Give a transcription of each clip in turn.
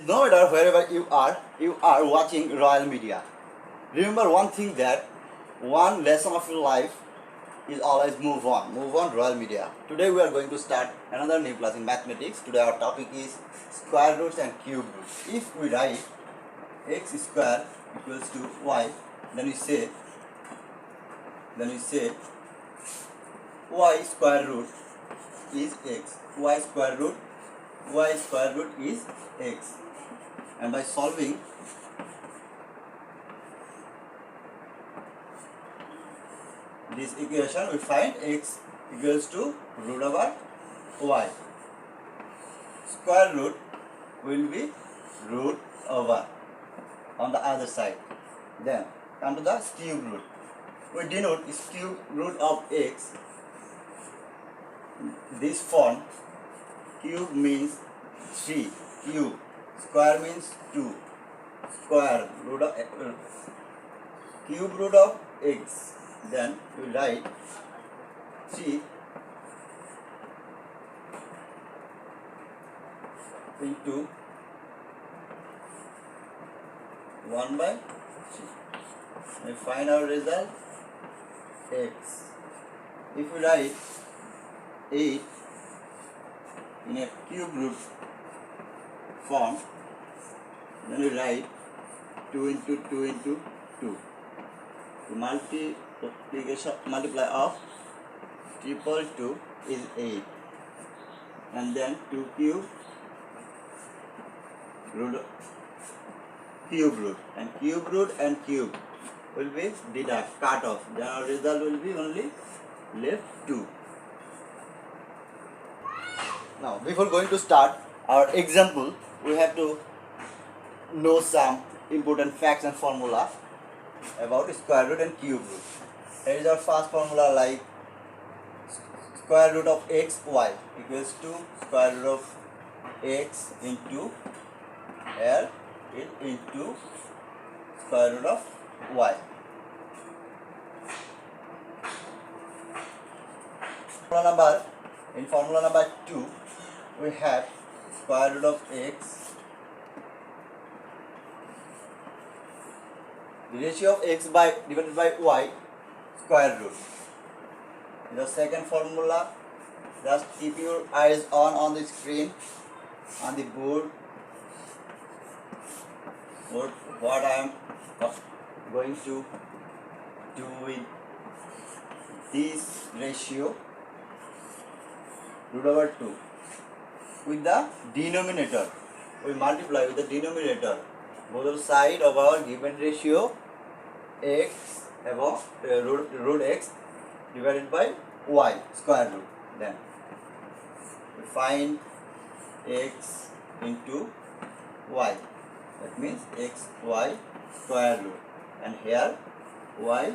No matter wherever you are watching Royal Media. Remember one thing, that one lesson of your life is always move on. Move on, Royal Media. Today we are going to start another new class in mathematics. Today our topic is square roots and cube roots. If we write x square equals to y, then we say y square root is x. Y square root is x. And by solving this equation, we find x equals to root over y. Square root will be root over on the other side. Then come to the cube root. We denote cube root of x. This form, cube means 3, cube, square means 2, square root of cube root of x. Then we write 3 into 1 by 3. We find our result x. If we write 8 in a cube root form, then we write 2 into 2 into 2. The multiply of 2 is 8, and then 2 cube root cube root, and cube root and cube will be deduct, cut off. Then our result will be only left 2. Now, before going to start our example, we have to know some important facts and formula about square root and cube root. Here is our first formula, like square root of x y equals to square root of x into L into square root of y. In formula number 2, we have square root of x. The ratio of x divided by y, square root. The second formula, just keep your eyes on the screen, on the board. What I am going to do with this ratio, root over 2. With the denominator, we multiply with the denominator both side of our given ratio, x above root x divided by y square root. Then we find x into y. That means x y square root, and here y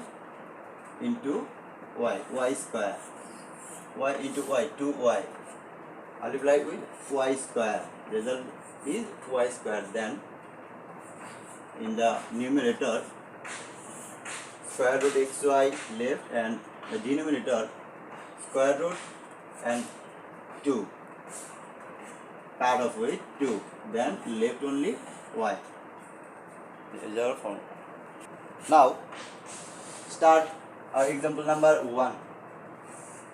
into y square, y into y, 2y multiplied with y square. Result is y square. Then in the numerator, square root xy left, and the denominator square root and 2, part of with 2, then left only y. This is our form. Now start our example number 1.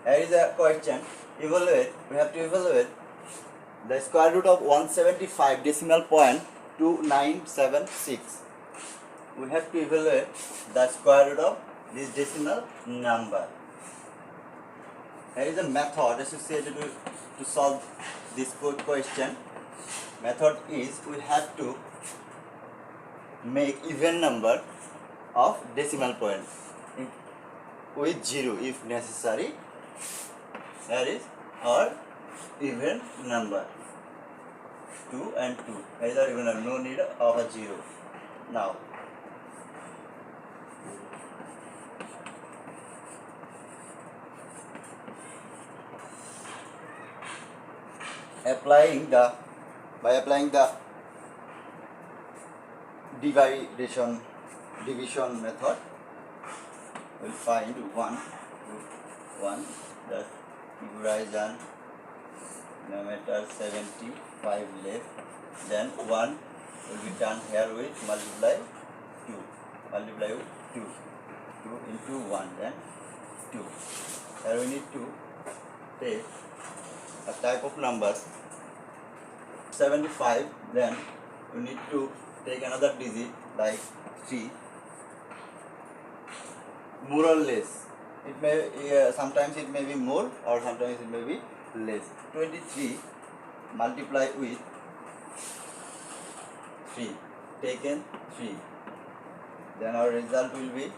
Here is a question. Evaluate. We have to evaluate the square root of 175 decimal point 2976. We have to evaluate the square root of this decimal number. Here is a method associated with to solve this question. Method is, we have to make even number of decimal point with 0 if necessary. Here is our even number, 2 and 2. Here is our even number, no need of a 0. Now applying the division method, we'll find 1 the division numerator 75 left, then 1 will be done here with multiply 2, multiply with 2, 2 into 1, then 2. Here we need to take a type of number 75, then we need to take another digit like 3, more or less. It may sometimes it may be more or sometimes it may be less. 23 multiply with 3, taken 3, then our result will be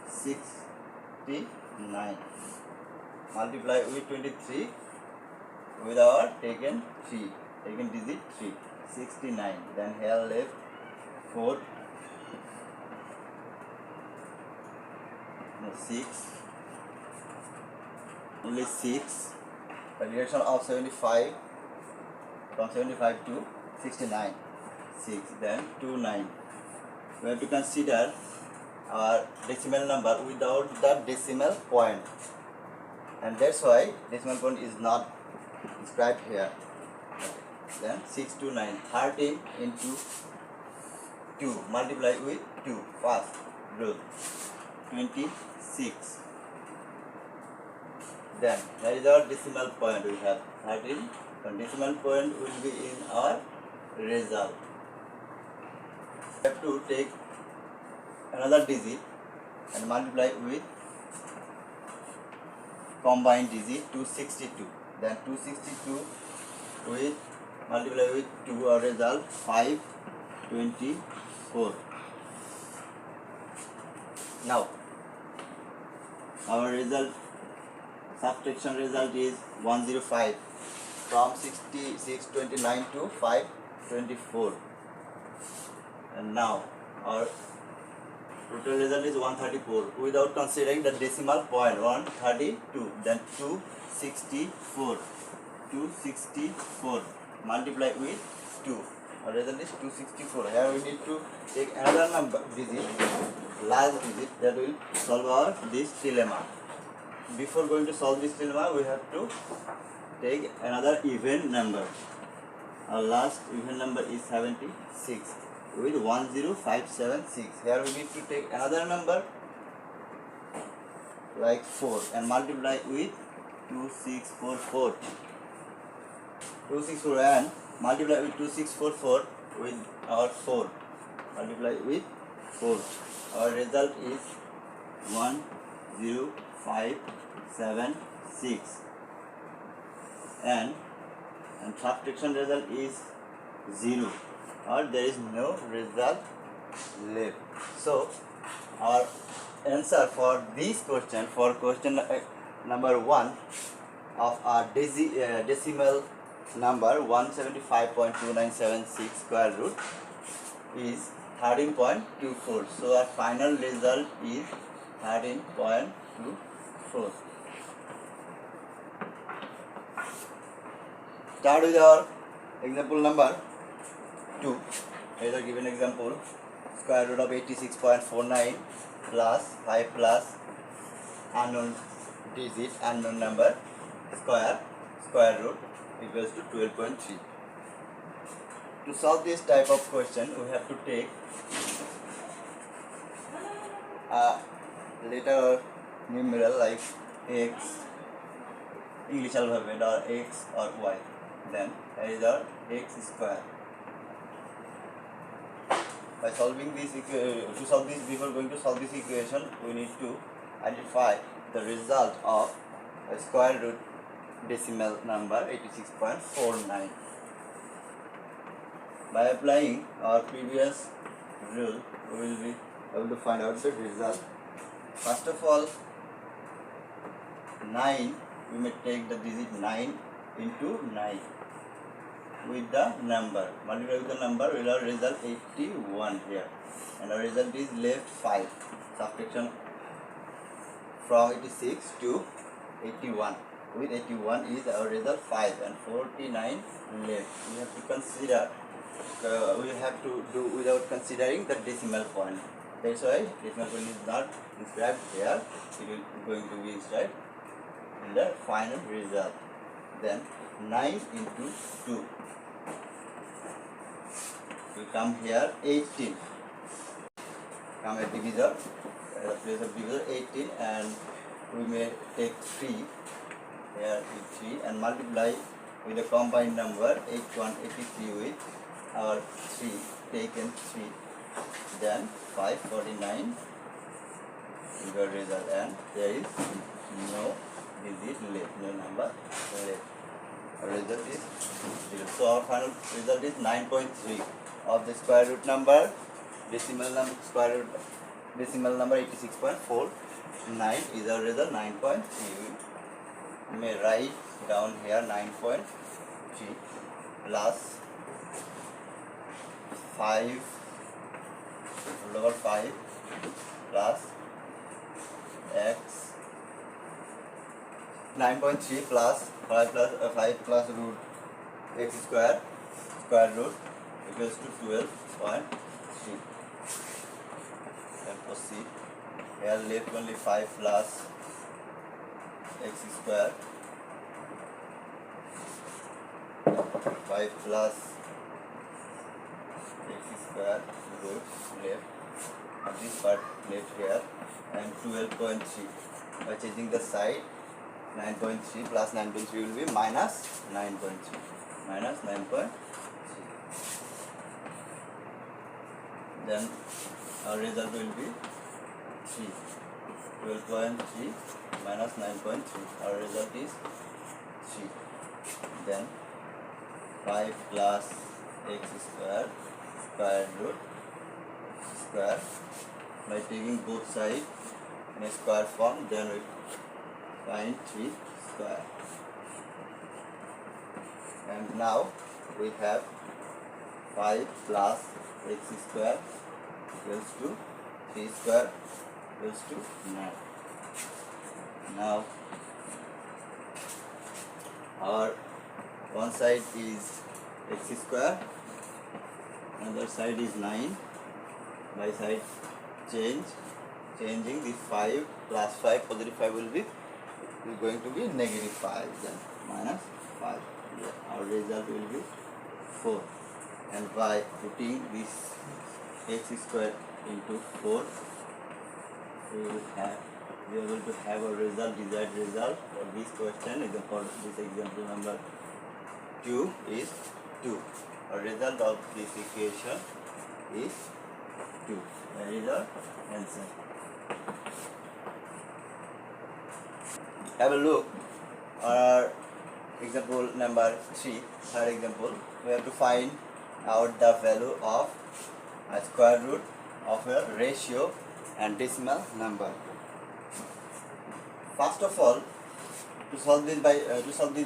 69. Multiply with 23 with our taken 3, taken digit 3, 69. Then here left 4, no, 6, only 6. The direction of 75, from 75 to 69, 6, then 29. We have to consider our decimal number without the decimal point, and that's why decimal point is not described here. Then 6 to 9, 13 into 2, multiply with 2, first rule, 26. Then that is our decimal point. We have 13, and decimal point will be in our result. We have to take another digit and multiply with combined digit 262. Then 262 with multiply with 2, our result 524. Now our result, subtraction result is 105 from 629 to 524. And now our total result is 134 without considering the decimal point, 132, then 264, 264 multiply with 2, our result is 264. Here we need to take another number digit, last digit, that will solve our this dilemma. Before going to solve this dilemma, we have to take another even number. Our last even number is 76 with 10576. Here we need to take another number like 4 and multiply with 2644. 264 and multiply with 2644 with our 4. Multiply with 4. Our result is 10576. And subtraction result is 0, or there is no result left. So our answer for this question, for question number 1 of our decimal number 175.2976 square root is 13.24. So our final result is 13.24. Start with our example number 2. Here is a given example. Square root of 86.49 plus 5 plus unknown digit, unknown number, square root equals to 12.3. To solve this type of question, we have to take a letter or numeral like x, English alphabet, or x or y. Then here is our x square. By solving this before going to solve this equation, we need to identify the result of a square root decimal number 86.49. By applying our previous rule, we will be able to find out the result. First of all, 9, we may take the digit 9 into 9 with the number, multiply with the number, will our result 81 here, and our result is left 5. Subtraction from 86 to 81, with 81 is our result 5 and 49 left. We have to consider, we have to do without considering the decimal point. That's why decimal point is not inscribed here. It will going to be inscribed in the final result. then 9 into 2 will come here 18. Come a divisor, the place of divisor 18, and we may take 3 here with 3 and multiply with a combined number 8183 with our 3 taken 3, then 549 your result, and there is no digit left, no number left. Our result is 0. So our final result is 9.3 of the square root number, decimal number, square root decimal number 86.49 is our result 9.3. We may write down here 9.3 plus 5 over 5 plus x 9.3 plus 5 plus 5 plus root x square root equals to 12.3. Then proceed. Here left only 5 plus x square, 5 plus x square root left, and this part left here, and 12.3. By changing the side, 9.3 plus 9.3 will be minus 9.3. Minus 9.3. Then our result will be 3. 12.3 minus 9.3. Our result is 3. Then 5 plus x square root square. By taking both sides in a square form, then we find 3 square. And now we have 5 plus x square equals to 3 square equals to 9. Now our one side is x square, another side is 9. By side changing the 5 plus 5, positive 5 will be going to be negative 5, then minus 5. Our result will be 4. And by putting this x square into 4, we will be able to have a result, desired result for this question. For this example number 2 is 2. A result of this equation is 2. That is our answer. Have a look. Our example number 3, third example, we have to find out the value of a square root of a ratio and decimal number. First of all, to solve this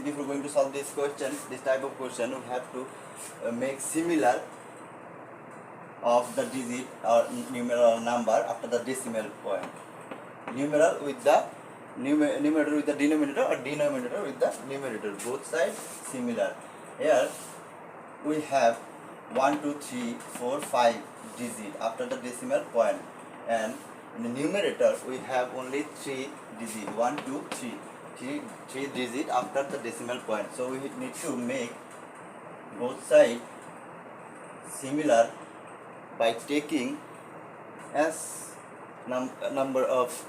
before going to solve this question, this type of question, we have to make similar of the digit or numeral number after the decimal point. Numeral with the numerator with the denominator, or denominator with the numerator, both sides similar. Here we have 1, 2, 3, 4, 5 digit after the decimal point, and in the numerator we have only 3 digit, 1, 2, 3, 3 digit after the decimal point. So we need to make both sides similar by taking as number of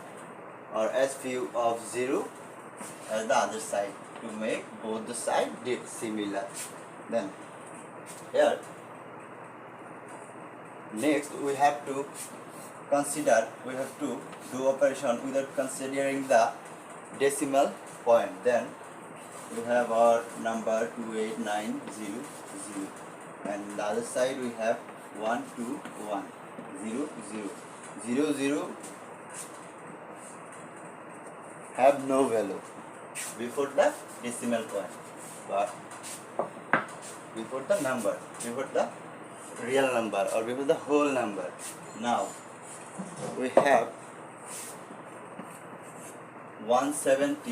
or as few of 0 as the other side to make both the sides similar. Then here next we have to consider, we have to do operation without considering the decimal point. Then we have our number 28900, and the other side we have 121 0 0 0 0 have no value before the decimal point, but before the number, before the real number or before the whole number. Now we have 170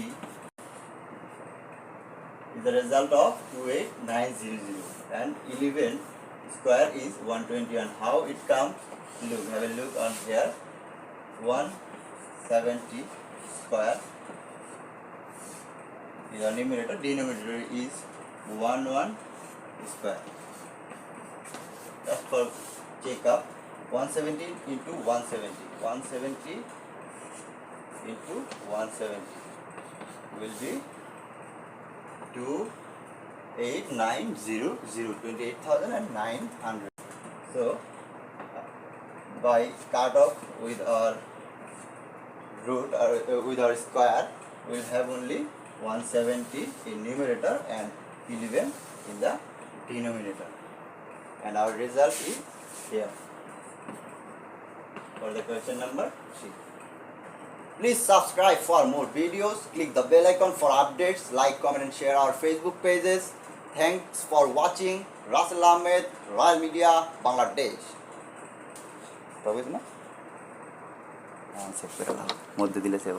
is the result of 28900, and 11 square is 120. And how it comes? Look, have a look on here. 170 square is our numerator, denominator is 1 square. Just for check up, 117 into 170, 170 into 170 will be 28,900. So by cut off with our root or with our square, we will have only 170 in numerator and 11 in the denominator, and our result is here for the question number 3. Please subscribe for more videos, click the bell icon for updates, like, comment and share our Facebook pages. Thanks for watching. Russell Ahmed, Royal Media, Bangladesh. মধ্যে দিলে সে